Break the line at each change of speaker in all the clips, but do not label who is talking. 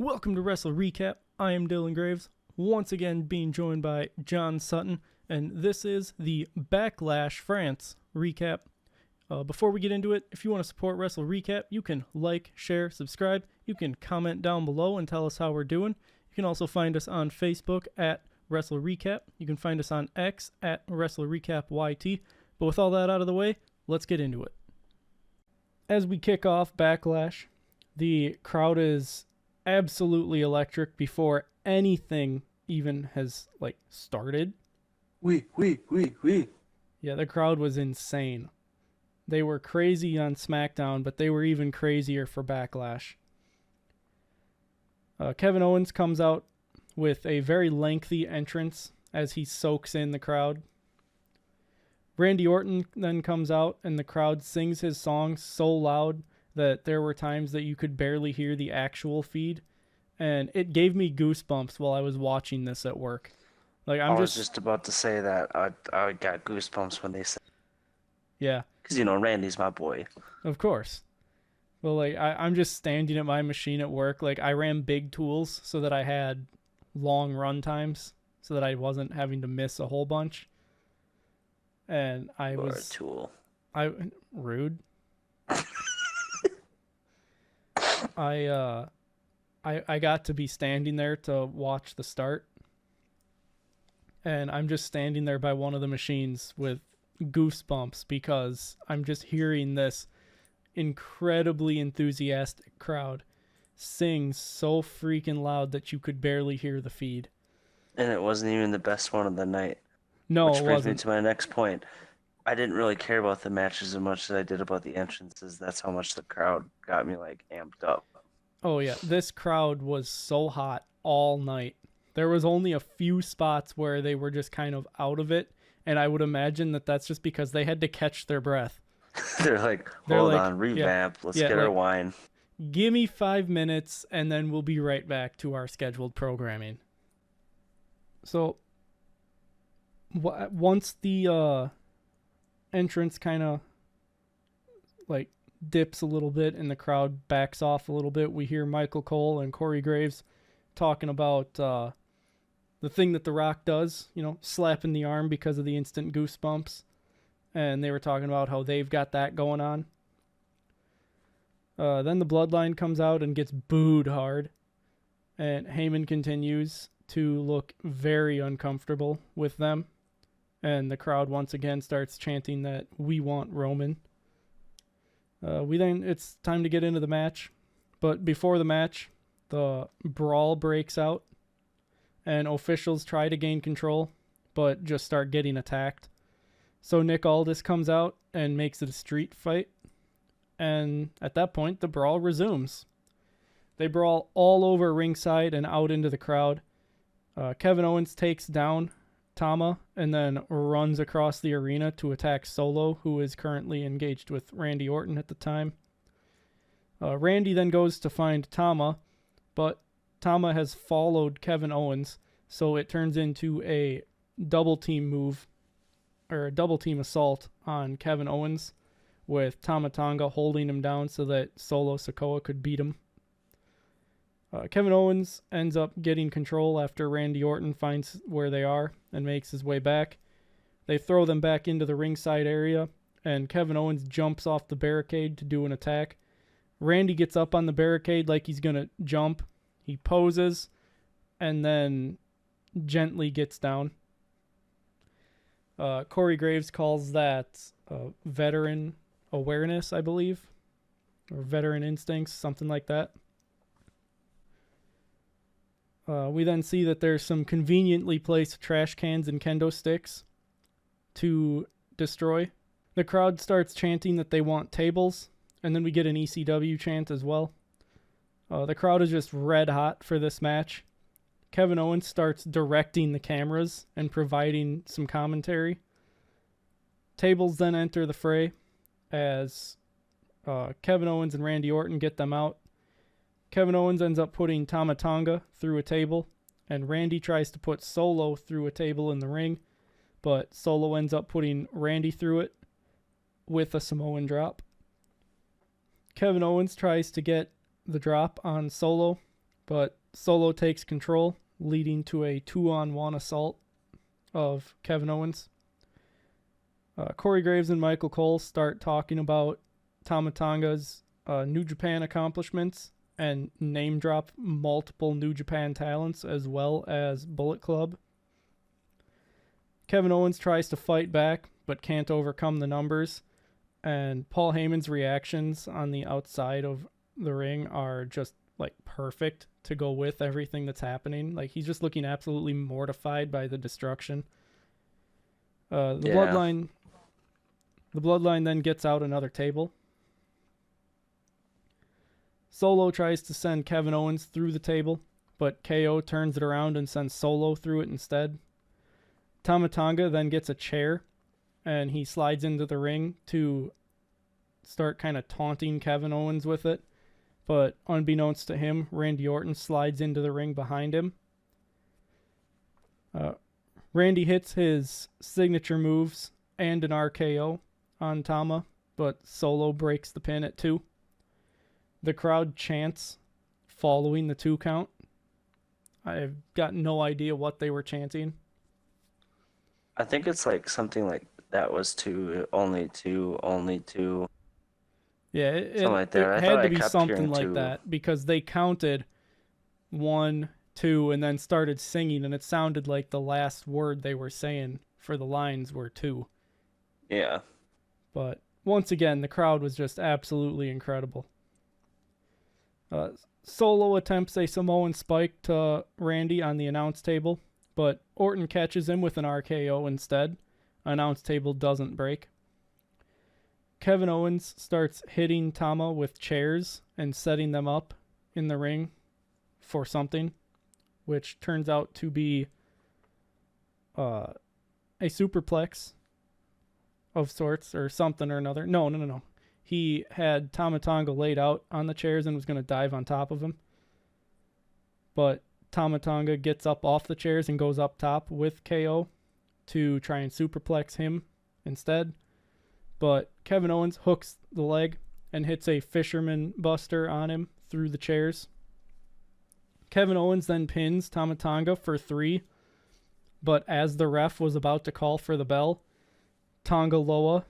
Welcome to WrestleRecap. I am Dylan Graives, once again being joined by John Sutton, and this is the Backlash France recap. Before we get into it, if you want to support WrestleRecap, you can like, share, subscribe. You can comment down below and tell us how we're doing. You can also find us on Facebook at WrestleRecap. You can find us on X at WrestleRecapYT. But with all that out of the way, let's get into it. As we kick off Backlash, the crowd is absolutely electric before anything even has started.
We.
Yeah, the crowd was insane. They were crazy on SmackDown, but they were even crazier for Backlash. Kevin Owens comes out with a very lengthy entrance as he soaks in the crowd. Randy Orton then comes out and the crowd sings his song so loud that there were times that you could barely hear the actual feed, and it gave me goosebumps while I was watching this at work.
I was just about to say that. I got goosebumps when they said.
Yeah.
Because, Randy's my boy.
Of course. Well, I'm just standing at my machine at work. I ran big tools so that I had long run times so that I wasn't having to miss a whole bunch. And
You're a tool.
Rude. I got to be standing there to watch the start, and I'm just standing there by one of the machines with goosebumps because I'm just hearing this incredibly enthusiastic crowd sing so freaking loud that you could barely hear the feed.
And it wasn't even the best one of the night.
No,
which
it
brings
wasn't.
me to my next point. I didn't really care about the matches as much as I did about the entrances. That's how much the crowd got me amped up.
Oh yeah, this crowd was so hot all night. There was only a few spots where they were just kind of out of it, and I would imagine that that's just because they had to catch their breath.
They're hold on, revamp, let's get our wine.
Give me 5 minutes, and then we'll be right back to our scheduled programming. So, once the entrance kind of dips a little bit and the crowd backs off a little bit, we hear Michael Cole and Corey Graves talking about the thing that The Rock does, slapping the arm because of the instant goosebumps. And they were talking about how they've got that going on. Then the Bloodline comes out and gets booed hard. And Heyman continues to look very uncomfortable with them. And the crowd once again starts chanting that we want Roman. It's time to get into the match. But before the match, the brawl breaks out. And officials try to gain control, but just start getting attacked. So Nick Aldis comes out and makes it a street fight. And at that point, the brawl resumes. They brawl all over ringside and out into the crowd. Kevin Owens takes down Tama and then runs across the arena to attack Solo, who is currently engaged with Randy Orton at the time. Randy then goes to find Tama, but Tama has followed Kevin Owens, so it turns into a double team move, or a double team assault on Kevin Owens, with Tama Tonga holding him down so that Solo Sikoa could beat him. Kevin Owens ends up getting control after Randy Orton finds where they are and makes his way back. They throw them back into the ringside area, and Kevin Owens jumps off the barricade to do an attack. Randy gets up on the barricade like he's going to jump. He poses and then gently gets down. Corey Graves calls that veteran awareness, I believe, or veteran instincts, something like that. We then see that there's some conveniently placed trash cans and kendo sticks to destroy. The crowd starts chanting that they want tables, and then we get an ECW chant as well. The crowd is just red hot for this match. Kevin Owens starts directing the cameras and providing some commentary. Tables then enter the fray as Kevin Owens and Randy Orton get them out. Kevin Owens ends up putting Tama Tonga through a table, and Randy tries to put Solo through a table in the ring, but Solo ends up putting Randy through it with a Samoan drop. Kevin Owens tries to get the drop on Solo, but Solo takes control, leading to a 2-on-1 assault of Kevin Owens. Corey Graves and Michael Cole start talking about Tama Tonga's New Japan accomplishments and name drop multiple New Japan talents as well as Bullet Club. Kevin Owens tries to fight back but can't overcome the numbers, and Paul Heyman's reactions on the outside of the ring are just like perfect to go with everything that's happening. Like, he's just looking absolutely mortified by the destruction. The Bloodline then gets out another table. Solo tries to send Kevin Owens through the table, but KO turns it around and sends Solo through it instead. Tama Tonga then gets a chair, and he slides into the ring to start kind of taunting Kevin Owens with it. But unbeknownst to him, Randy Orton slides into the ring behind him. Randy hits his signature moves and an RKO on Tama, but Solo breaks the pin at 2. The crowd chants following the 2 count. I've got no idea what they were chanting.
I think it's like something like that was 2, only 2, only 2.
Yeah,
Something like that. I
it
thought
had
I
to be
kept
something
hearing
like
2.
that because they counted 1, 2, and then started singing, and it sounded like the last word they were saying for the lines were 2.
Yeah.
But once again, the crowd was just absolutely incredible. Solo attempts a Samoan spike to Randy on the announce table, but Orton catches him with an RKO instead. Announce table doesn't break. Kevin Owens starts hitting Tama with chairs and setting them up in the ring for something, which turns out to be a superplex of sorts or something or another. No. He had Tama Tonga laid out on the chairs and was going to dive on top of him. But Tama Tonga gets up off the chairs and goes up top with KO to try and superplex him instead. But Kevin Owens hooks the leg and hits a fisherman buster on him through the chairs. Kevin Owens then pins Tama Tonga for 3. But as the ref was about to call for the bell, Tonga Loa,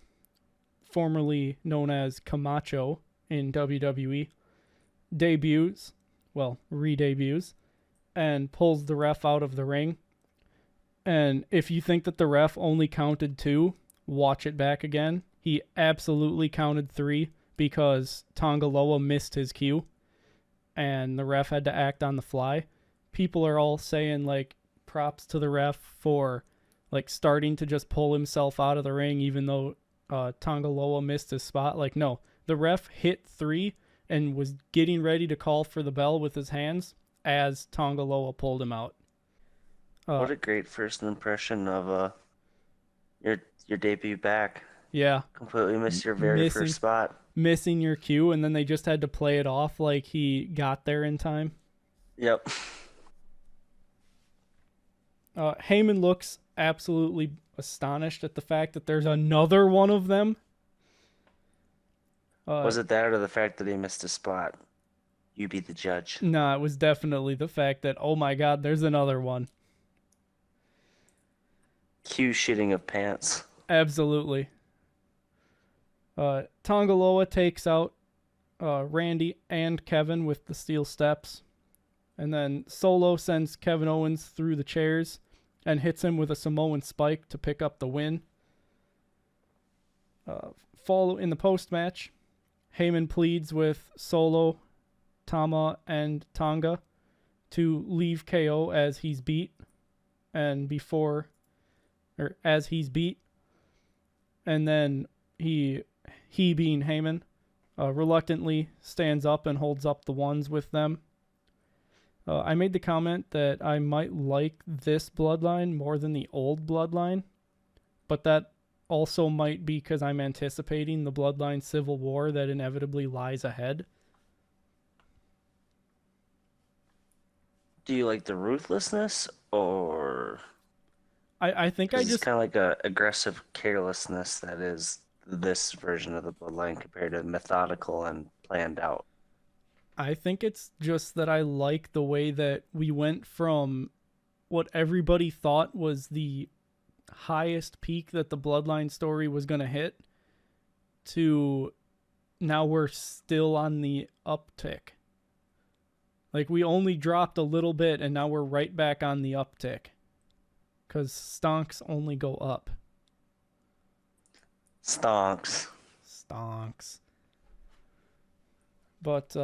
formerly known as Camacho in WWE, re-debuts, and pulls the ref out of the ring. And if you think that the ref only counted 2, watch it back again. He absolutely counted 3 because Tonga Loa missed his cue, and the ref had to act on the fly. People are all saying, like, props to the ref for, like, starting to just pull himself out of the ring even though Tonga Loa missed his spot. Like, no, the ref hit 3 and was getting ready to call for the bell with his hands as Tonga Loa pulled him out.
What a great first impression of your debut back.
Yeah.
Completely missed your very first spot.
Missing your cue, and then they just had to play it off like he got there in time.
Yep.
Heyman looks absolutely astonished at the fact that there's another one of them.
Was it that or the fact that he missed a spot? You be the judge.
Nah, it was definitely the fact that, oh my god, there's another one.
Cue shitting of pants.
Absolutely. Tonga Loa takes out Randy and Kevin with the steel steps. And then Solo sends Kevin Owens through the chairs and hits him with a Samoan spike to pick up the win. In the post-match, Heyman pleads with Solo, Tama, and Tonga to leave KO as he's beat. And then he being Heyman, reluctantly stands up and holds up the ones with them. I made the comment that I might like this bloodline more than the old bloodline, but that also might be because I'm anticipating the bloodline civil war that inevitably lies ahead.
Do you like the ruthlessness, or
I think I just
kind of like a aggressive carelessness that is this version of the bloodline compared to methodical and planned out?
I think it's just that I like the way that we went from what everybody thought was the highest peak that the Bloodline story was going to hit to now we're still on the uptick. Like, we only dropped a little bit and now we're right back on the uptick. Because stonks only go up.
Stonks.
Stonks. But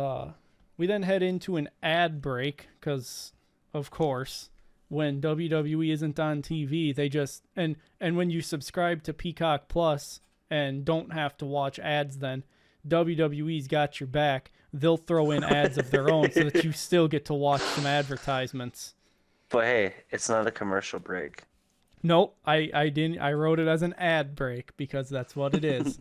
we then head into an ad break because, of course, when WWE isn't on TV, they just and when you subscribe to Peacock Plus and don't have to watch ads, then WWE's got your back. They'll throw in ads of their own so that you still get to watch some advertisements.
But hey, it's not a commercial break.
Nope, I didn't. I wrote it as an ad break because that's what it is.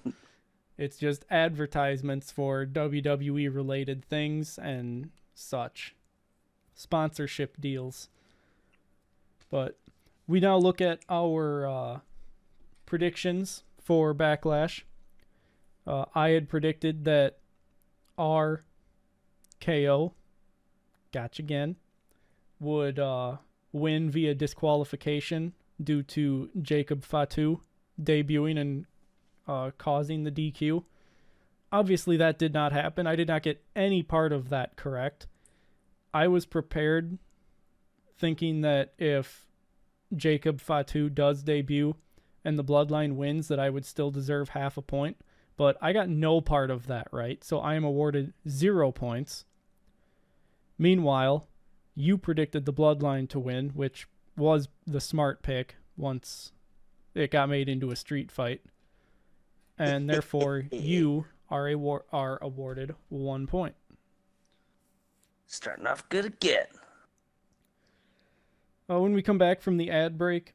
It's just advertisements for WWE related things and such. Sponsorship deals. But we now look at our predictions for Backlash. I had predicted that RKO, gotcha again, would win via disqualification due to Jacob Fatu debuting and causing the DQ. Obviously, that did not happen. I did not get any part of that correct. I was prepared thinking that if Jacob Fatu does debut and the Bloodline wins, that I would still deserve half a point. But I got no part of that right, so I am awarded 0 points. Meanwhile, you predicted the Bloodline to win, which was the smart pick once it got made into a street fight. And therefore, you are awarded 1 point.
Starting off good again.
When we come back from the ad break,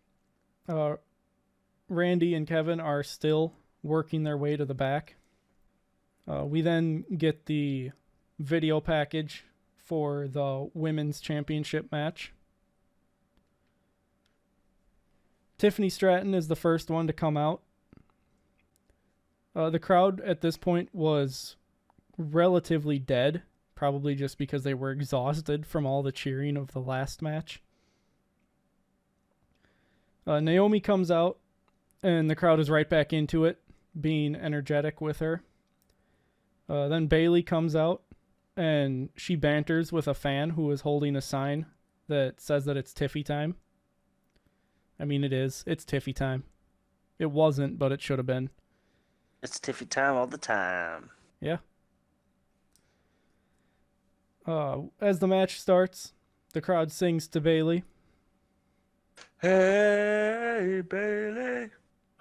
Randy and Kevin are still working their way to the back. We then get the video package for the women's championship match. Tiffany Stratton is the first one to come out. The crowd at this point was relatively dead, probably just because they were exhausted from all the cheering of the last match. Naomi comes out, and the crowd is right back into it, being energetic with her. Then Bayley comes out, and she banters with a fan who is holding a sign that says that it's Tiffy time. I mean, it is. It's Tiffy time. It wasn't, but it should have been.
It's Tiffy time all the time.
Yeah. As the match starts, the crowd sings to Bayley.
Hey, Bayley.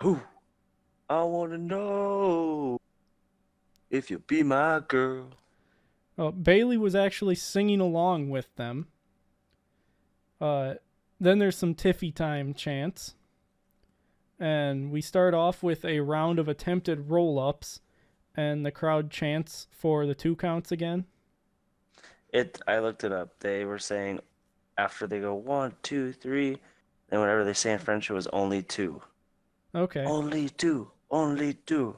Who? I want to know if you'll be my girl.
Bayley was actually singing along with them. Then there's some Tiffy time chants. And we start off with a round of attempted roll-ups. And the crowd chants for the 2 counts again.
I looked it up. They were saying after they go 1, 2, 3, then whatever they say in French, it was only 2.
Okay.
Only 2. Only 2.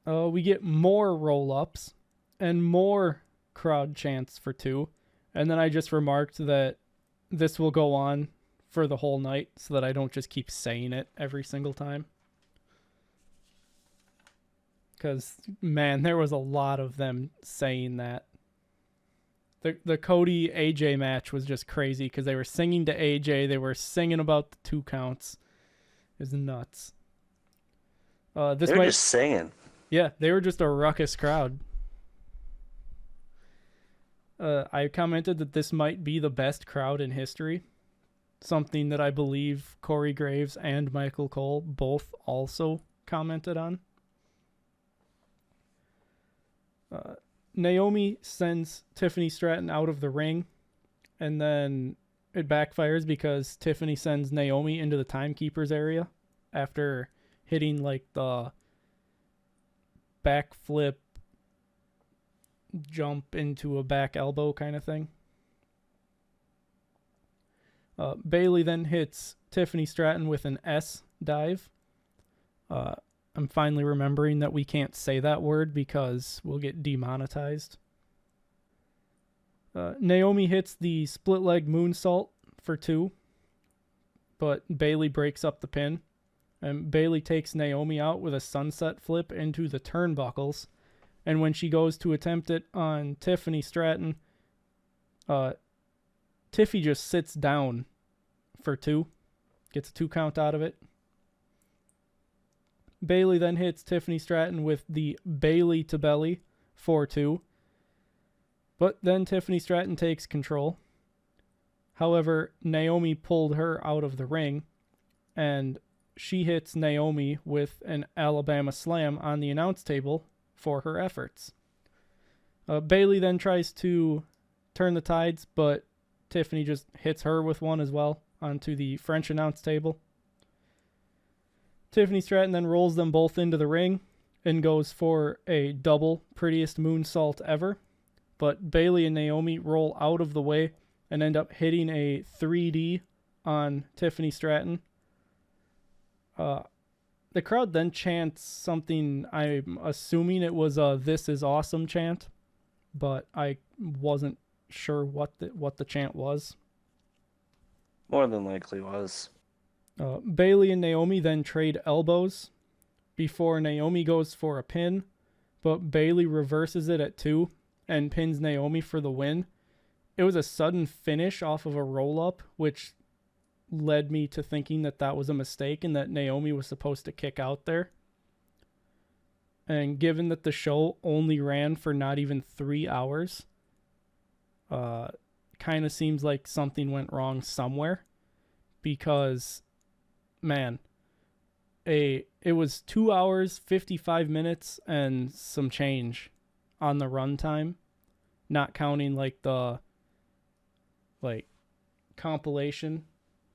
We get more roll-ups and more crowd chants for 2. And then I just remarked that this will go on for the whole night so that I don't just keep saying it every single time. Because, man, there was a lot of them saying that. The Cody AJ match was just crazy because they were singing to AJ. They were singing about the 2 counts. It was nuts.
They were just singing.
Yeah, they were just a ruckus crowd. I commented that this might be the best crowd in history. Something that I believe Corey Graves and Michael Cole both also commented on. Naomi sends Tiffany Stratton out of the ring, and then it backfires because Tiffany sends Naomi into the timekeeper's area after hitting like the backflip jump into a back elbow kind of thing. Bayley then hits Tiffany Stratton with an S dive. I'm finally remembering that we can't say that word because we'll get demonetized. Naomi hits the split leg moonsault for 2, but Bayley breaks up the pin. And Bayley takes Naomi out with a sunset flip into the turnbuckles. And when she goes to attempt it on Tiffany Stratton, Tiffy just sits down for 2. Gets a 2 count out of it. Bayley then hits Tiffany Stratton with the Bayley to belly for 2. But then Tiffany Stratton takes control. However, Naomi pulled her out of the ring, and she hits Naomi with an Alabama slam on the announce table for her efforts. Bayley then tries to turn the tides, but Tiffany just hits her with one as well onto the French announce table. Tiffany Stratton then rolls them both into the ring and goes for a double prettiest moonsault ever. But Bayley and Naomi roll out of the way and end up hitting a 3D on Tiffany Stratton. The crowd then chants something, I'm assuming it was a "This is awesome" chant, but I wasn't sure what the chant was.
More than likely was.
Bayley and Naomi then trade elbows before Naomi goes for a pin, but Bayley reverses it at 2 and pins Naomi for the win. It was a sudden finish off of a roll-up, which led me to thinking that was a mistake and that Naomi was supposed to kick out there. And given that the show only ran for not even 3 hours, kind of seems like something went wrong somewhere, because, man, it was 2 hours, 55 minutes, and some change on the runtime, not counting the compilation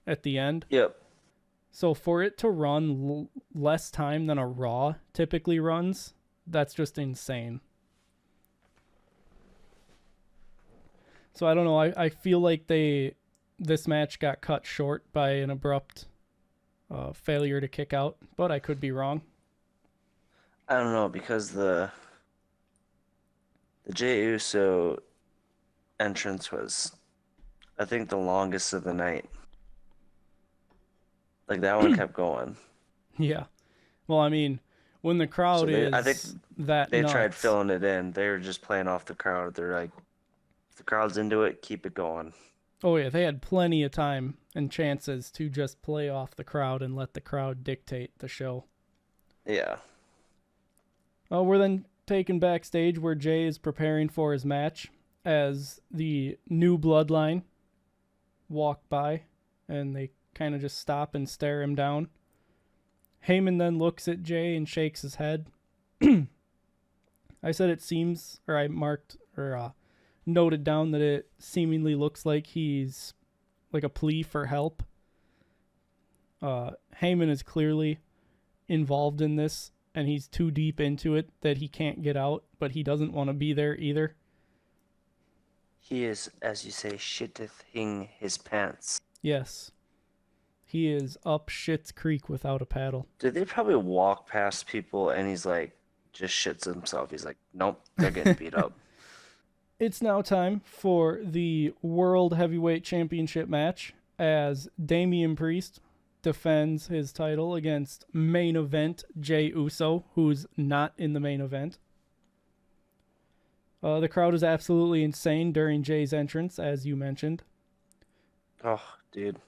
at the end.
Yep.
So for it to run less time than a Raw typically runs, that's just insane. So I don't know. I feel like this match got cut short by an abrupt failure to kick out, but I could be wrong.
I don't know, because the Jey Uso entrance was, I think, the longest of the night. That one kept going.
Yeah. Well, I mean, when the crowd
I think they
nuts,
tried filling it in. They were just playing off the crowd. They're like, if the crowd's into it, keep it going.
Oh yeah, they had plenty of time and chances to just play off the crowd and let the crowd dictate the show.
Yeah.
We're then taken backstage where Jay is preparing for his match as the new bloodline walk by, and they kind of just stop and stare him down. Heyman then looks at Jay and shakes his head. I said it seems, or I marked, or noted down that it seemingly looks like he's like a plea for help. Heyman is clearly involved in this, and he's too deep into it that he can't get out, but he doesn't want to be there either.
He is, as you say, shitting his pants.
Yes. He is up Schitt's Creek without a paddle.
Did they probably walk past people and he's like, just shits himself? He's like, nope, they're getting beat up.
It's now time for the World Heavyweight Championship match as Damian Priest defends his title against main event Jey Uso, who's not in the main event. The crowd is absolutely insane during Jay's entrance, as you mentioned.
Oh, dude.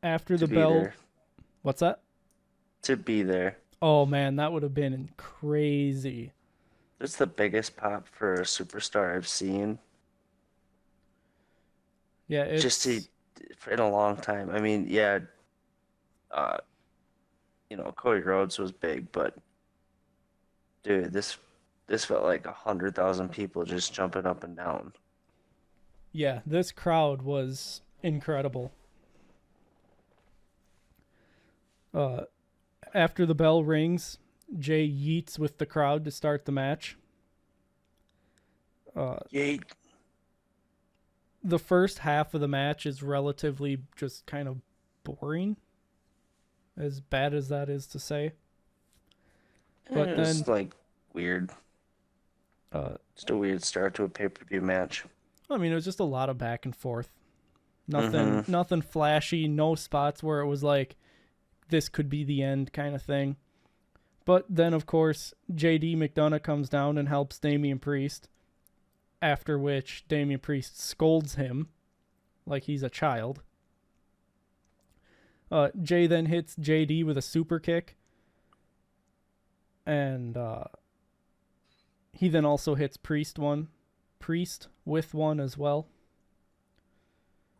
After the bell...
There.
What's that?
To be there.
Oh, man, that would have been crazy.
It's the biggest pop for a superstar I've seen.
Yeah, it's...
Just in a long time. I mean, yeah, Cody Rhodes was big, but dude, this felt like 100,000 people just jumping up and down.
Yeah, this crowd was incredible. After the bell rings, Jay yeets with the crowd to start the match.
Yeet.
The first half of the match is relatively just kind of boring, as bad as that is to say. But
It's
then,
like weird. Just a weird start to a pay-per-view match.
I mean, it was just a lot of back and forth.
Mm-hmm.
Nothing flashy, no spots where it was like this could be the end kind of thing. But then, of course, JD McDonough comes down and helps Damian Priest, after which Damian Priest scolds him like he's a child. Jay then hits JD with a super kick, and he then also hits Priest with one as well.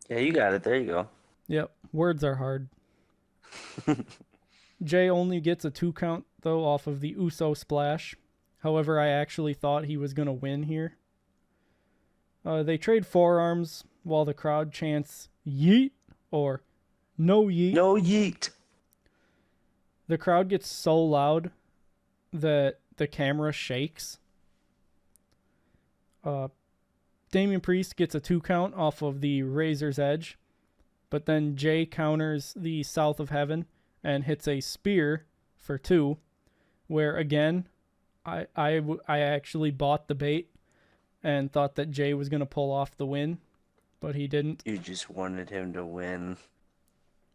Yeah, you got it. There you go.
Yep, words are hard. Jay only gets a 2 count, though, off of the Uso splash. However, I actually thought he was going to win here. They trade forearms while the crowd chants yeet or no yeet.
No yeet.
The crowd gets so loud that the camera shakes. Damian Priest gets a 2 count off of the Razor's Edge, but then Jay counters the South of Heaven and hits a spear for 2, where again, I actually bought the bait and thought that Jay was going to pull off the win, but he didn't.
You just wanted him to win.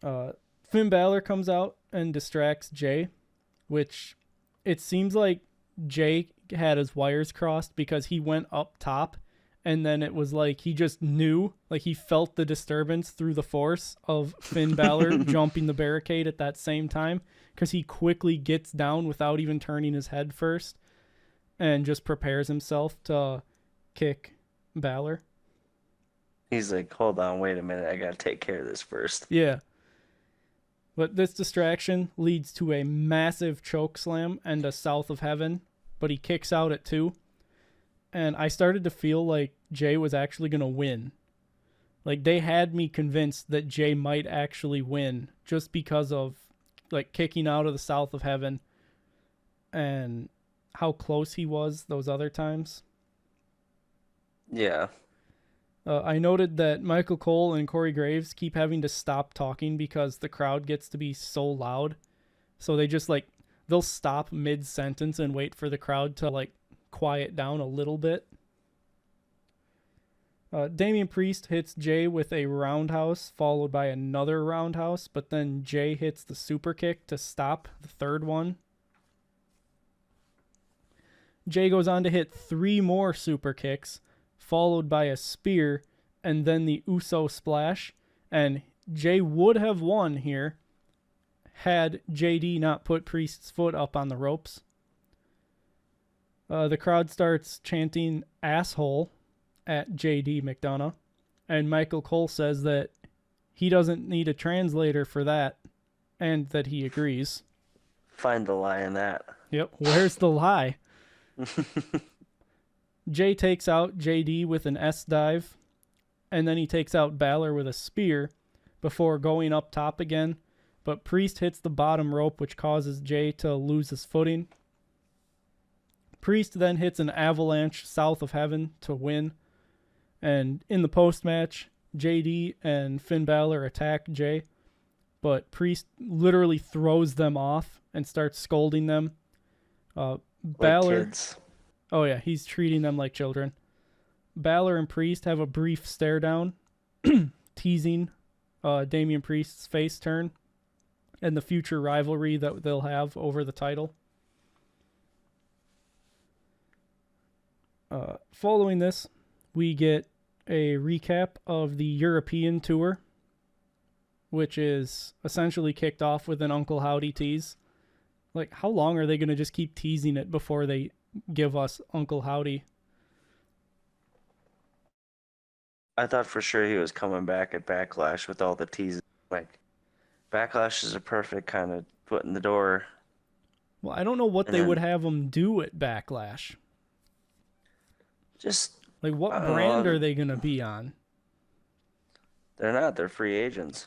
Finn Balor comes out and distracts Jay, which it seems like Jay had his wires crossed because he went up top, and then it was like he just knew, like he felt the disturbance through the force of Finn Balor jumping the barricade at that same time, because he quickly gets down without even turning his head first and just prepares himself to kick Balor.
He's like, hold on, wait a minute, I gotta take care of this first.
Yeah. But this distraction leads to a massive choke slam and a South of Heaven, but he kicks out at 2. And I started to feel like Jay was actually going to win. Like, they had me convinced that Jay might actually win just because of, like, kicking out of the South of Heaven and how close he was those other times.
Yeah.
I noted that Michael Cole and Corey Graves keep having to stop talking because the crowd gets to be so loud. So they just, like, they'll stop mid-sentence and wait for the crowd to, like, quiet down a little bit. Damian Priest hits Jay with a roundhouse followed by another roundhouse, but then Jay hits the super kick to stop the third one. Jay goes on to hit 3 more super kicks followed by a spear and then the Uso splash, and Jay would have won here had JD not put Priest's foot up on the ropes. The crowd starts chanting asshole at JD McDonough, and Michael Cole says that he doesn't need a translator for that, and that he agrees.
Find the lie in that.
Yep, where's the lie? Jay takes out JD with an S dive, and then he takes out Balor with a spear before going up top again, but Priest hits the bottom rope, which causes Jay to lose his footing. Priest then hits an avalanche South of Heaven to win. And in the post-match, JD and Finn Balor attack Jay, but Priest literally throws them off and starts scolding them. Balor,
like kids.
Oh yeah, he's treating them like children. Balor and Priest have a brief stare down, teasing Damian Priest's face turn and the future rivalry that they'll have over the title. Following this, we get a recap of the European tour, which is essentially kicked off with an Uncle Howdy tease. Like, how long are they going to just keep teasing it before they give us Uncle Howdy?
I thought for sure he was coming back at Backlash with all the teases. Like, Backlash is a perfect kind of foot in the door.
Well, I don't know what they would have him do at Backlash.
Just
like, what brand are they going to be on?
They're not. They're free agents.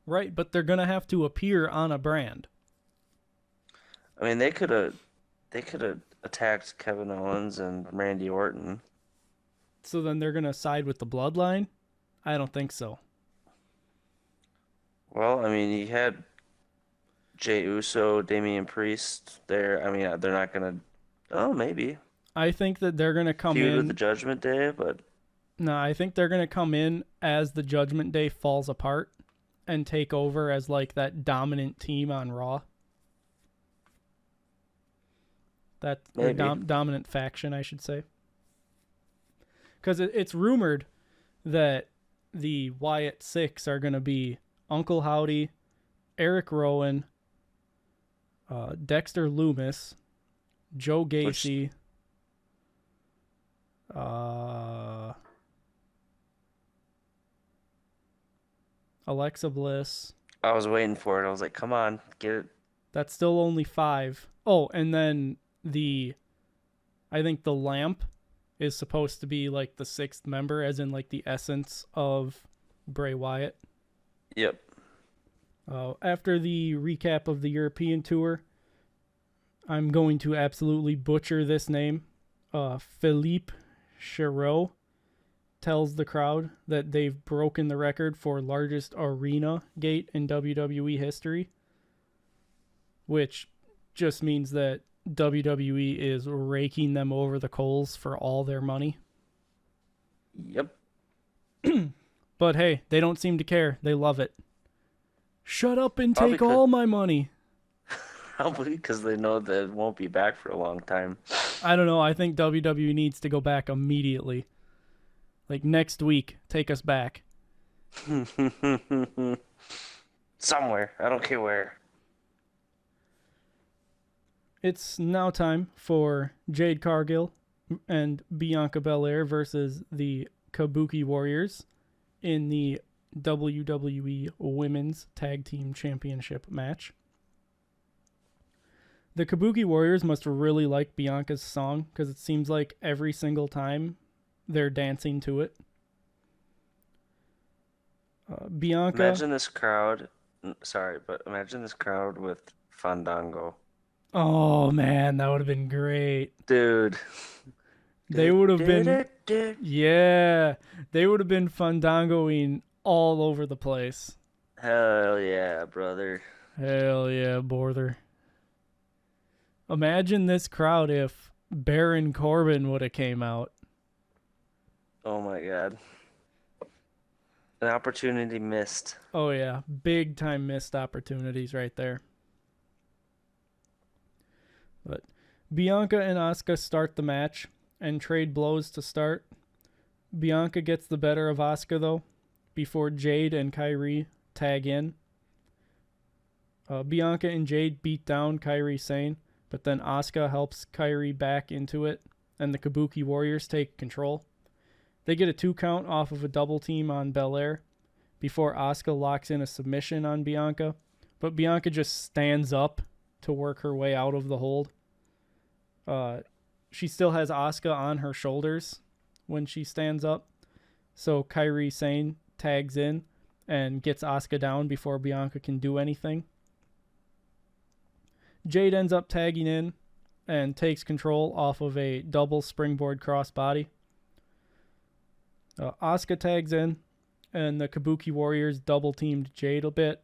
Right, but they're going to have to appear on a brand.
I mean, they could have attacked Kevin Owens and Randy Orton.
So then they're going to side with the Bloodline? I don't think so.
Well, I mean, you had Jey Uso, Damian Priest there. I mean, they're not going to... Oh, maybe.
I think that they're going to come in...
with the Judgment Day, but...
No, I think they're gonna come in as the Judgment Day falls apart and take over as like that dominant team on Raw. That or
Maybe.
dominant faction, I should say. Because it's rumored that the Wyatt Six are gonna be Uncle Howdy, Eric Rowan, Dexter Loomis, Joe Gacy, Alexa Bliss.
I was waiting for it. I was like, come on, get it.
That's still only 5. Oh, and then I think the Lamp is supposed to be like the 6th member, as in like the essence of Bray Wyatt.
Yep.
After the recap of the European tour, I'm going to absolutely butcher this name. Philippe Chirot tells the crowd that they've broken the record for largest arena gate in WWE history, which just means that WWE is raking them over the coals for all their money.
Yep.
But hey, they don't seem to care. They love it. Shut up and take all my money.
Probably because they know that it won't be back for a long time.
I don't know. I think WWE needs to go back immediately. Like next week, take us back.
Somewhere. I don't care where.
It's now time for Jade Cargill and Bianca Belair versus the Kabuki Warriors in the WWE Women's Tag Team Championship match. The Kabuki Warriors must really like Bianca's song because it seems like every single time they're dancing to it. Bianca.
Imagine this crowd. Sorry, but imagine this crowd with Fandango.
Oh man, that would have been great.
Dude.
They would have been. Yeah. They would have been fandangoing all over the place.
Hell yeah, brother.
Hell yeah, border. Imagine this crowd if Baron Corbin would have came out.
Oh my god. An opportunity missed.
Oh yeah, big time missed opportunities right there. But Bianca and Asuka start the match and trade blows to start. Bianca gets the better of Asuka though, before Jade and Kairi tag in. Bianca and Jade beat down Kairi Sane, but then Asuka helps Kairi back into it, and the Kabuki Warriors take control. They get a 2 count off of a double team on Belair before Asuka locks in a submission on Bianca, but Bianca just stands up to work her way out of the hold. She still has Asuka on her shoulders when she stands up, so Kairi Sane tags in and gets Asuka down before Bianca can do anything. Jade ends up tagging in and takes control off of a double springboard crossbody. Asuka tags in, and the Kabuki Warriors double-teamed Jade a bit.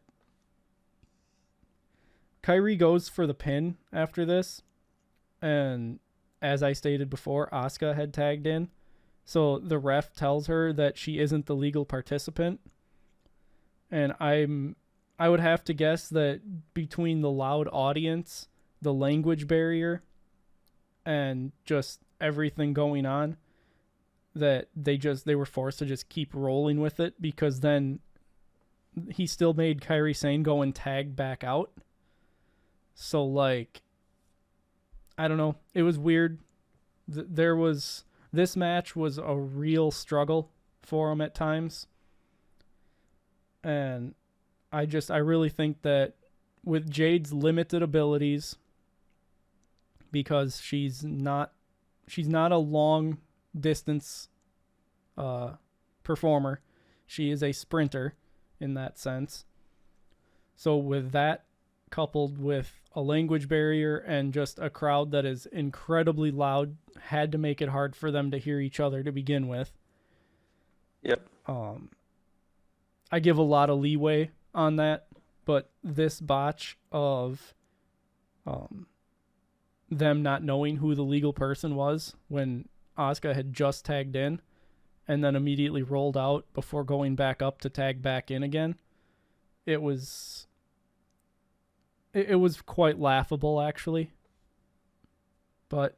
Kairi goes for the pin after this, and as I stated before, Asuka had tagged in, so the ref tells her that she isn't the legal participant, and I would have to guess that between the loud audience, the language barrier, and just everything going on, that they were forced to just keep rolling with it, because then he still made Kairi Sane go and tag back out. So like, I don't know. It was weird. This match was a real struggle for him at times. And I really think that with Jade's limited abilities, because she's not a long distance performer. She is a sprinter in that sense. So with that, coupled with a language barrier and just a crowd that is incredibly loud, had to make it hard for them to hear each other to begin with.
Yep.
I give a lot of leeway on that, but this botch of them not knowing who the legal person was when Asuka had just tagged in and then immediately rolled out before going back up to tag back in again. It was it was quite laughable actually. But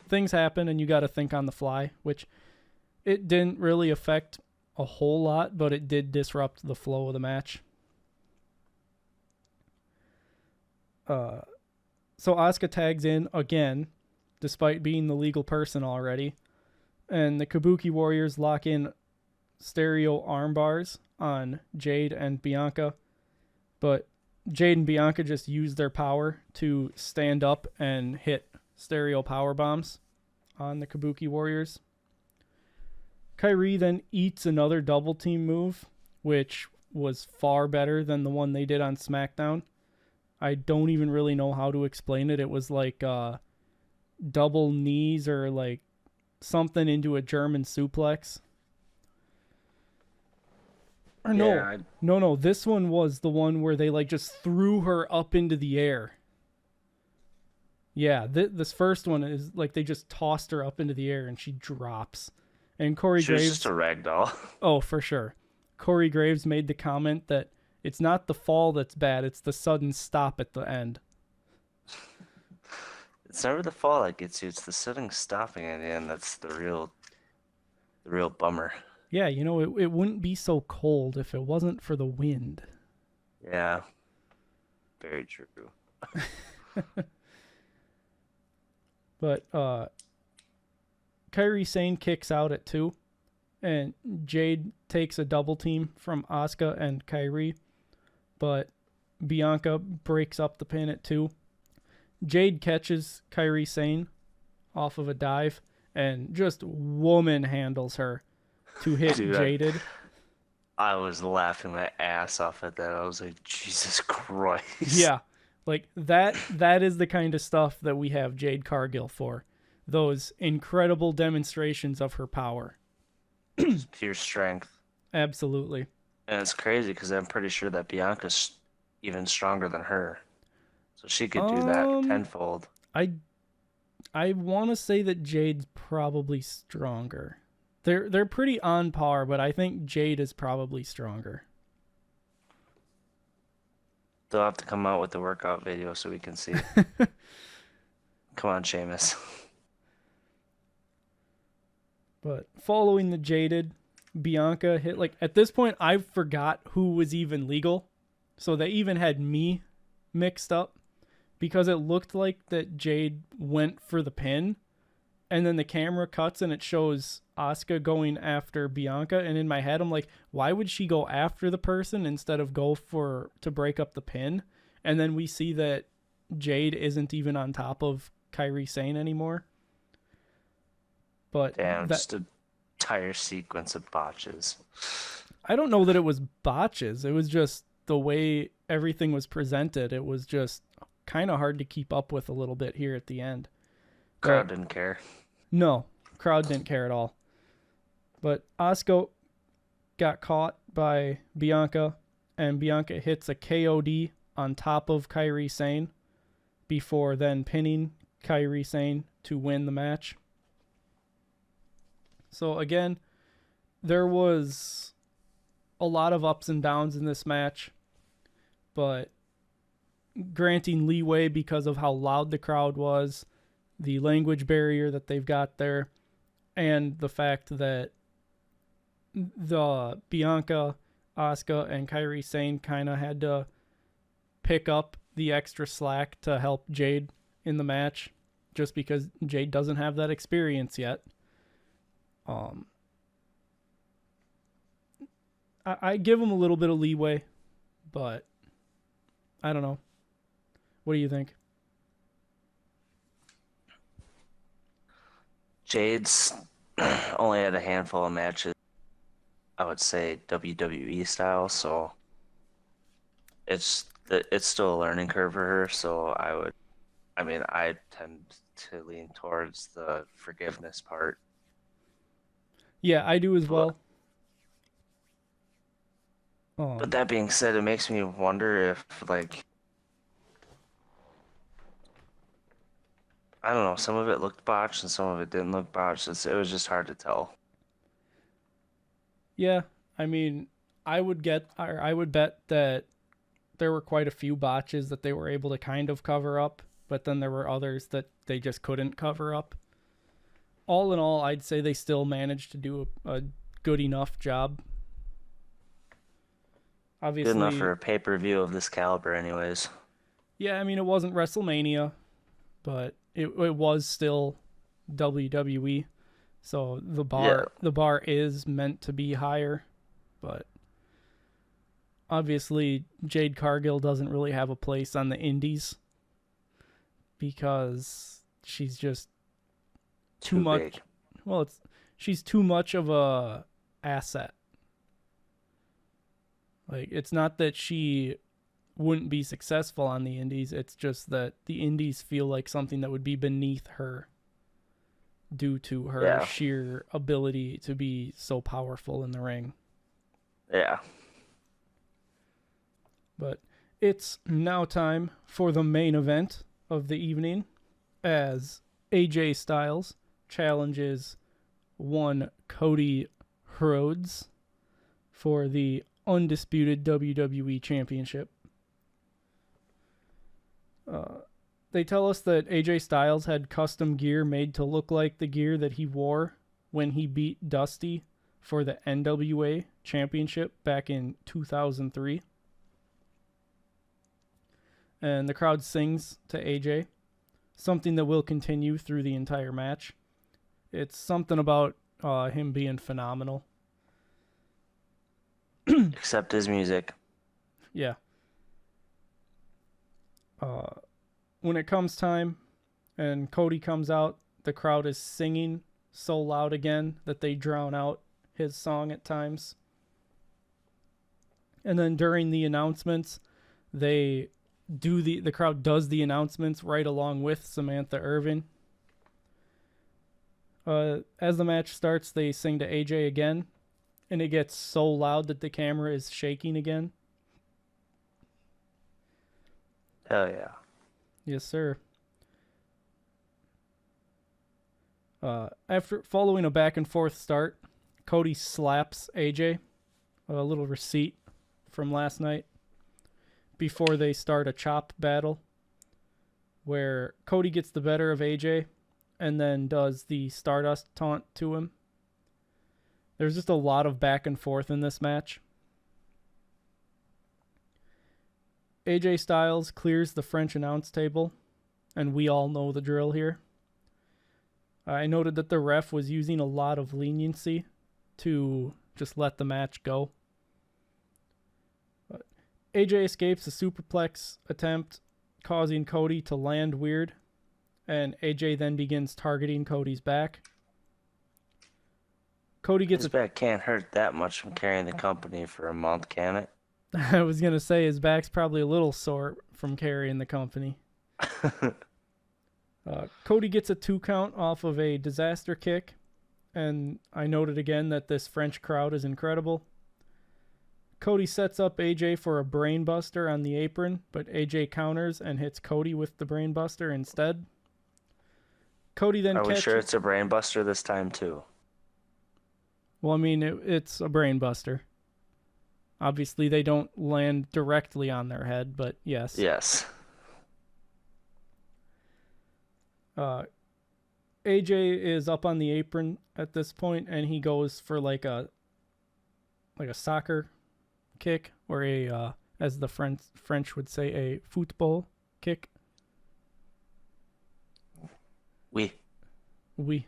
things happen and you got to think on the fly, which it didn't really affect a whole lot, but it did disrupt the flow of the match. So Asuka tags in again, despite being the legal person already, and the Kabuki Warriors lock in stereo arm bars on Jade and Bianca, but Jade and Bianca just use their power to stand up and hit stereo power bombs on the Kabuki Warriors. Kairi then eats another double team move, which was far better than the one they did on SmackDown. I don't even really know how to explain it. It was like double knees or like something into a German suplex. Or
Yeah,
no. This one was the one where they like just threw her up into the air. Yeah, this first one is like they just tossed her up into the air and she drops. And Corey
she was
Graves,
just a rag doll.
oh for sure, Corey Graves made the comment that it's not the fall that's bad, it's the sudden stop at the end.
It's never the fall that gets you; it's the sudden stopping at the end that's the real bummer.
Yeah, it wouldn't be so cold if it wasn't for the wind.
Yeah, very true.
But Kairi Sane kicks out at 2, and Jade takes a double team from Asuka and Kairi, but Bianca breaks up the pin at 2. Jade catches Kairi Sane off of a dive and just woman handles her to hit
Dude,
Jaded.
I was laughing my ass off at that. I was like, Jesus Christ.
Yeah. Like that is the kind of stuff that we have Jade Cargill for. Those incredible demonstrations of her power.
Just pure strength.
Absolutely.
And it's crazy because I'm pretty sure that Bianca's even stronger than her. So she could do that tenfold.
I want to say that Jade's probably stronger. They're pretty on par, but I think Jade is probably stronger.
They'll have to come out with the workout video so we can see. Come on, Sheamus.
But following the Jaded, Bianca hit, like, at this point, I forgot who was even legal. So they even had me mixed up because it looked like that Jade went for the pin. And then the camera cuts and it shows Asuka going after Bianca. And in my head, I'm like, why would she go after the person instead of go to break up the pin? And then we see that Jade isn't even on top of Kairi Sane anymore. But
Damn, just an entire sequence of botches.
I don't know that it was botches. It was just the way everything was presented. It was just kind of hard to keep up with a little bit here at the end.
Crowd didn't care.
No, crowd didn't care at all. But Asuka got caught by Bianca, and Bianca hits a KOD on top of Kairi Sane before then pinning Kairi Sane to win the match. So again, there was a lot of ups and downs in this match, but granting leeway because of how loud the crowd was, the language barrier that they've got there, and the fact that the Bianca, Asuka, and Kairi Sane kind of had to pick up the extra slack to help Jade in the match, just because Jade doesn't have that experience yet. I give them a little bit of leeway, but I don't know. What do you think?
Jade's only had a handful of matches, I would say WWE style, so it's still a learning curve for her. So I tend to lean towards the forgiveness part.
Yeah, I do as well.
But that being said, it makes me wonder if, like, I don't know, some of it looked botched and some of it didn't look botched. It was just hard to tell.
Yeah, I mean, I would bet that there were quite a few botches that they were able to kind of cover up, but then there were others that they just couldn't cover up. All in all, I'd say they still managed to do a good enough job.
Good enough for
Obviously,
a pay-per-view of this caliber, anyways.
yeah, I mean, it wasn't WrestleMania, but it was still WWE. So
Yeah,
the bar is meant to be higher, but obviously Jade Cargill doesn't really have a place on the indies because she's just too
too big.
much. Well, it's she's too much of a asset. Like it's not that she wouldn't be successful on the indies, it's just that the indies feel like something that would be beneath her due to her
Yeah,
sheer ability to be so powerful in the ring.
yeah.
But it's now time for the main event of the evening as AJ Styles challenges one Cody Rhodes for the undisputed WWE Championship. They tell us that AJ Styles had custom gear made to look like the gear that he wore when he beat Dusty for the NWA Championship back in 2003. And the crowd sings to AJ, something that will continue through the entire match. It's something about him being phenomenal.
Except his music.
Yeah. When it comes time and Cody comes out, the crowd is singing so loud again that they drown out his song at times. And then during the announcements, they the crowd does the announcements right along with Samantha Irvin. As the match starts, they sing to AJ again, and it gets so loud that the camera is shaking again.
Hell yeah.
Yes, sir. After following a back and forth start, Cody slaps AJ, a little receipt from last night, before they start a chop battle where Cody gets the better of AJ and then does the Stardust taunt to him. There's just a lot of back and forth in this match. AJ Styles clears the French announce table, and we all know the drill here. I noted that the ref was using a lot of leniency to just let the match go. AJ escapes a superplex attempt, causing Cody to land weird, and AJ then begins targeting Cody's back. Cody gets
His back can't hurt that much from carrying the company for a month, can it?
I was going to say his back's probably a little sore from carrying the company. Cody gets a 2 count off of a disaster kick, and I noted again that this French crowd is incredible. Cody sets up AJ for a brainbuster on the apron, but AJ counters and hits Cody with the brainbuster instead. Cody then
Are we
catches...
sure it's a brain buster this time too?
Well, I mean, it's a brainbuster. Obviously, they don't land directly on their head, but yes.
Yes.
AJ is up on the apron at this point, and he goes for like a soccer kick, or a as the French would say, a football kick.
We.
We.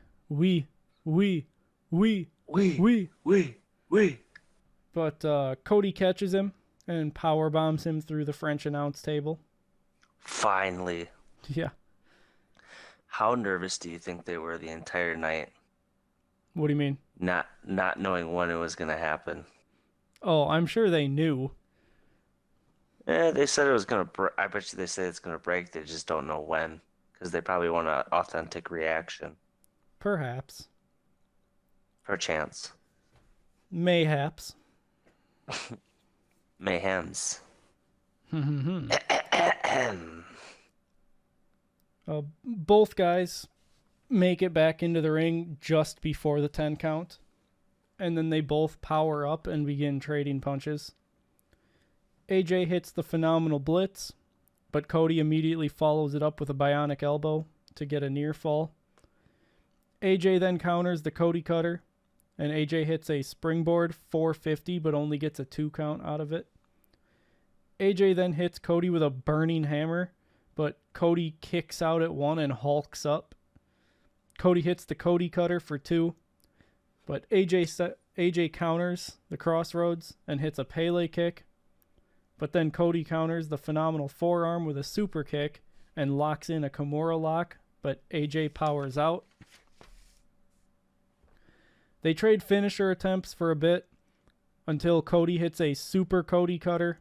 But Cody catches him and power bombs him through the French announce table.
Finally.
Yeah.
How nervous do you think they were the entire night?
What do you mean?
Not knowing when it was gonna happen.
Oh, I'm sure they knew.
They said it was gonna. I bet you they say it's gonna break. They just don't know when, because they probably want an authentic reaction.
Perhaps.
Perchance.
Mayhaps.
Mayhems.
Both guys make it back into the ring just before the 10 count. and then they both power up and begin trading punches. AJ hits the phenomenal blitz, but Cody immediately follows it up with a bionic elbow to get a near fall. AJ then counters the Cody cutter, and AJ hits a springboard 450 but only gets a 2 count out of it. AJ then hits Cody with a burning hammer, but Cody kicks out at 1 and hulks up. Cody hits the Cody cutter for 2, but AJ counters the crossroads and hits a Pele kick. But then Cody counters the phenomenal forearm with a super kick and locks in a Kimura lock, but AJ powers out. They trade finisher attempts for a bit until Cody hits a super Cody cutter,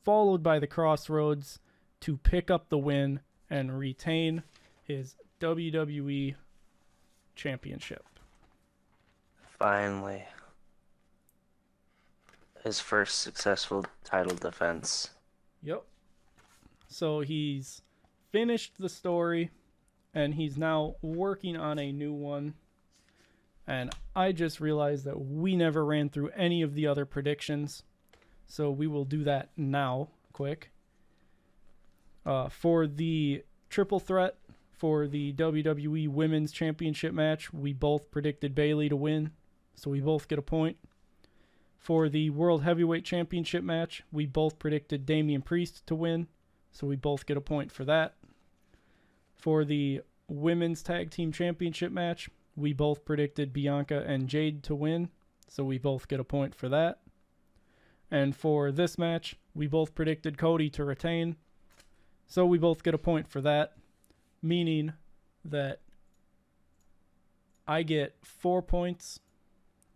followed by the crossroads to pick up the win and retain his WWE Championship.
Finally. His first successful title defense.
Yep. So he's finished the story, and he's now working on a new one. And I just realized that we never ran through any of the other predictions, so we will do that now, quick. For the triple threat for the WWE Women's Championship match, we both predicted Bayley to win, so we both get a point. For the World Heavyweight Championship match, we both predicted Damian Priest to win, so we both get a point for that. For the Women's Tag Team Championship match, we both predicted Bianca and Jade to win, so we both get a point for that. And for this match, we both predicted Cody to retain, so we both get a point for that, meaning that I get 4 points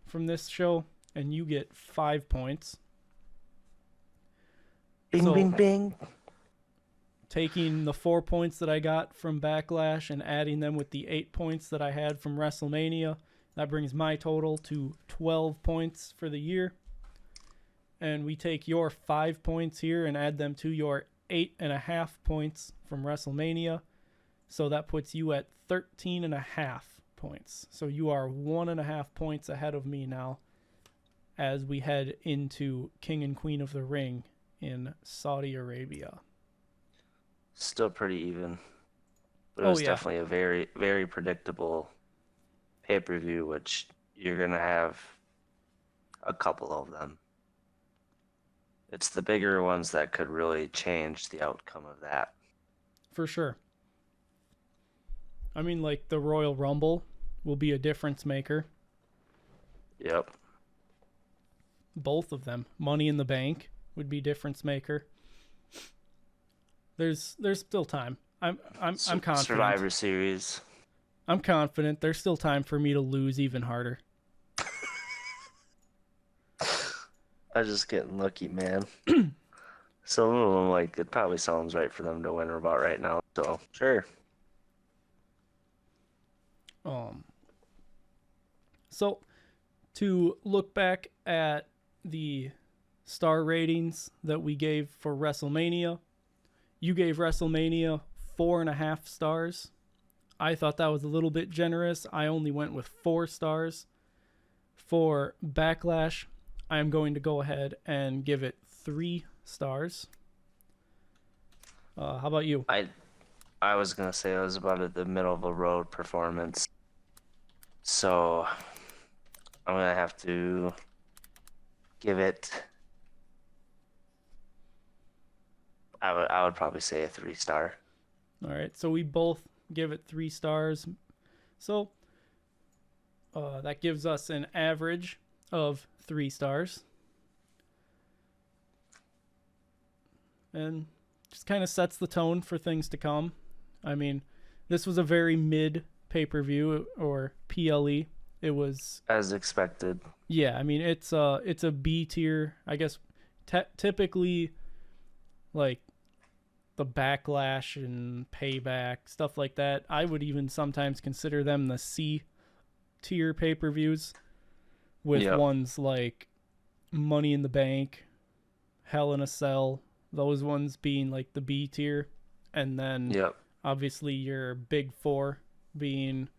from this show, and you get 5 points.
Bing, bing, bing.
Taking the 4 points that I got from Backlash and adding them with the 8 points that I had from WrestleMania, that brings my total to 12 points for the year. And we take your 5 points here and add them to your 8.5 points from WrestleMania. So that puts you at 13.5 points. So you are 1.5 points ahead of me now as we head into King and Queen of the Ring in Saudi Arabia.
Still pretty even. But it was definitely a very, very predictable pay-per-view, which you're going to have a couple of them. It's the bigger ones that could really change the outcome of that.
For sure. I mean, like the Royal Rumble will be a difference maker.
Yep.
Both of them. Money in the Bank would be difference maker. There's still time. I'm confident.
Survivor Series.
I'm confident there's still time for me to lose even harder.
I was just getting lucky, man. Some of them, like, it probably sounds right for them to win about right now. So, sure.
So, to look back at the star ratings that we gave for WrestleMania, you gave WrestleMania 4.5 stars. I thought that was a little bit generous. I only went with 4 stars. For Backlash, I am going to go ahead and give it 3 stars. How about you?
I was going to say I was about at the middle of a road performance. So I'm going to have to give it, I would probably say a 3-star.
All right, so we both give it 3 stars. So that gives us an average of 3 stars. And just kind of sets the tone for things to come. I mean, this was a very mid pay-per-view, or PLE. It was
as expected.
Yeah, I mean, it's a B tier, I guess. Typically, like the Backlash and Payback, stuff like that, I would even sometimes consider them the C tier pay-per-views, with ones like Money in the Bank, Hell in a Cell, those ones being like the B tier, and then obviously your big 4 being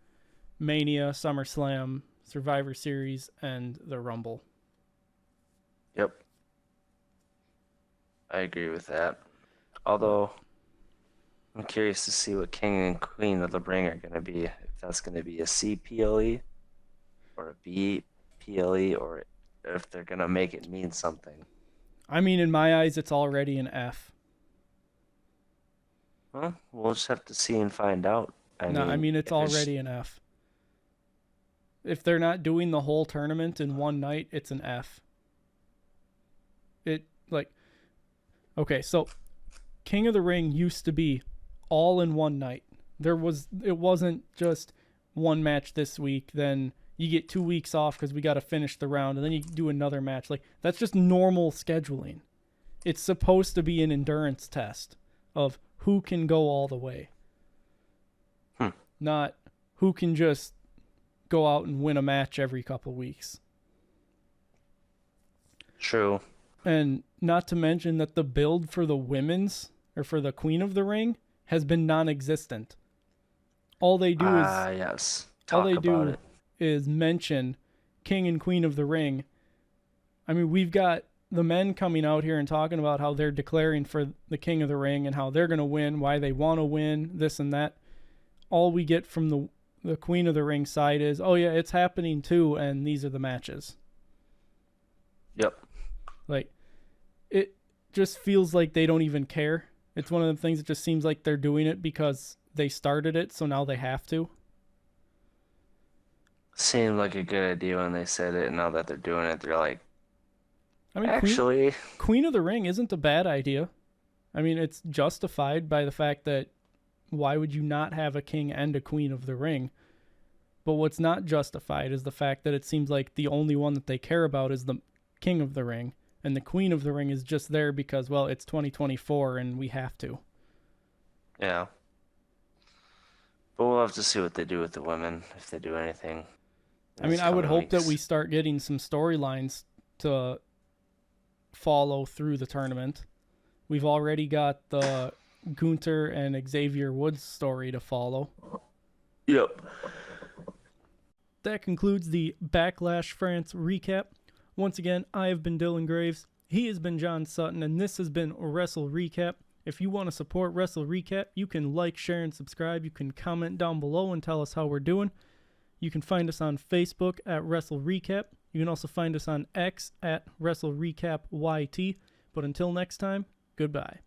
Mania, SummerSlam, Survivor Series, and the Rumble.
Yep. I agree with that. Although I'm curious to see what King and Queen of the Ring are going to be. If that's going to be a CPLE or a BPLE, or if they're going to make it mean something.
I mean, in my eyes, it's already an F.
Well, we'll just have to see and find out.
I mean, it's
if
already an F. If they're not doing the whole tournament in one night, it's an F. Okay, so King of the Ring used to be all in one night. It wasn't just one match this week, then you get 2 weeks off because we got to finish the round, and then you do another match. Like, that's just normal scheduling. It's supposed to be an endurance test of who can go all the way. Not who can just go out and win a match every couple weeks.
True.
And not to mention that the build for the women's, or for the Queen of the Ring, has been non-existent. All they do is mention King and Queen of the Ring. I mean, we've got the men coming out here and talking about how they're declaring for the King of the Ring and how they're going to win, why they want to win, this and that. All we get from the Queen of the Ring side is, oh yeah, it's happening too, and these are the matches.
Yep.
Like, it just feels like they don't even care. It's one of the things that just seems like they're doing it because they started it, so now they have to.
Seemed like a good idea when they said it, and now that they're doing it, they're like,
I mean,
actually,
Queen of the Ring isn't a bad idea. I mean, it's justified by the fact that why would you not have a king and a queen of the ring? But what's not justified is the fact that it seems like the only one that they care about is the king of the ring, and the queen of the ring is just there because, well, it's 2024 and we have to.
Yeah. But we'll have to see what they do with the women, if they do anything.
I mean, I would hope that we start getting some storylines to follow through the tournament. We've already got the Gunther and Xavier Woods story to follow.
Yep.
That concludes the Backlash France recap. Once again, I have been Dylan Graves. He has been John Sutton, and this has been WrestleRecap. If you want to support WrestleRecap, you can like, share, and subscribe. You can comment down below and tell us how we're doing. You can find us on Facebook at WrestleRecap. You can also find us on X at WrestleRecapYT. But until next time, goodbye.